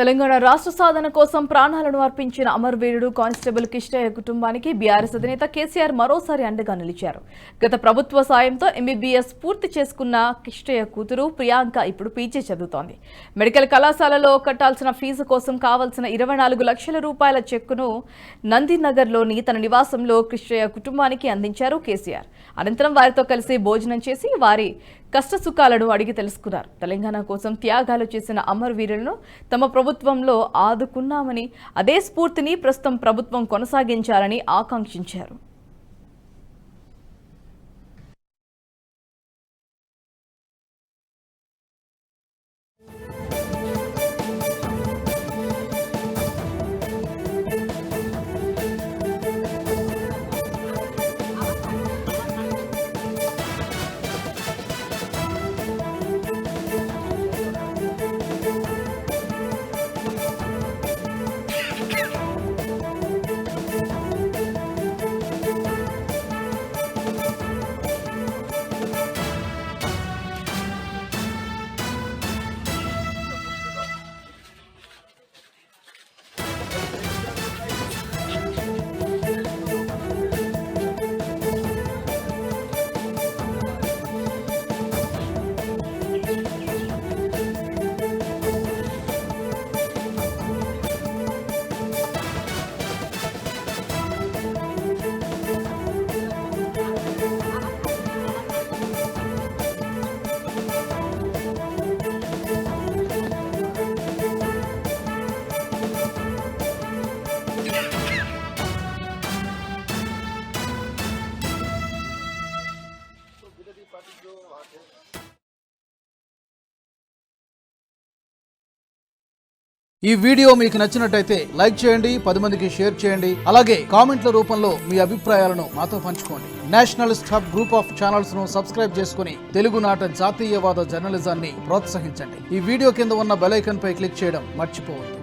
తెలంగాణ రాష్ట్ర సాధన కోసం ప్రాణాలను అర్పించిన అమరవీరుడు కానిస్టేబుల్ కిష్టయ్య కుటుంబానికి బీఆర్ఎస్ అధినేత కేసీఆర్ మరోసారి అండగా నిలిచారు. గత ప్రభుత్వ సాయంతో ఎంబీబీఎస్ పూర్తి చేసుకున్న కిష్టయ్య కూతురు ప్రియాంక ఇప్పుడు పీజీ చదువుతోంది. మెడికల్ కళాశాలలో కట్టాల్సిన ఫీజు కోసం కావాల్సిన 24 లక్షల రూపాయల చెక్కును నందినగర్లోని తన నివాసంలో కిష్టయ్య కుటుంబానికి అందించారు కేసీఆర్. అనంతరం వారితో కలిసి భోజనం చేసి వారి కష్టసుఖాలను అడిగి తెలుసుకున్నారు. తెలంగాణ కోసం త్యాగాలు చేసిన అమరవీరులను తమ ప్రభుత్వంలో ఆదుకున్నామని, అదే స్ఫూర్తిని ప్రస్తుతం ప్రభుత్వం కొనసాగించాలని ఆకాంక్షించారు. ఈ వీడియో మీకు నచ్చినట్టయితే లైక్ చేయండి, 10 మందికి షేర్ చేయండి. అలాగే కామెంట్ల రూపంలో మీ అభిప్రాయాలను మాతో పంచుకోండి. Nationalist hub group of channels ను సబ్స్క్రైబ్ చేసుకుని తెలుగునాట జాతీయవాద జర్నలిజాన్ని ప్రోత్సహించండి. ఈ వీడియో కింద ఉన్న బెల్ ఐకాన్ పై క్లిక్ చేయడం మర్చిపోవద్దు.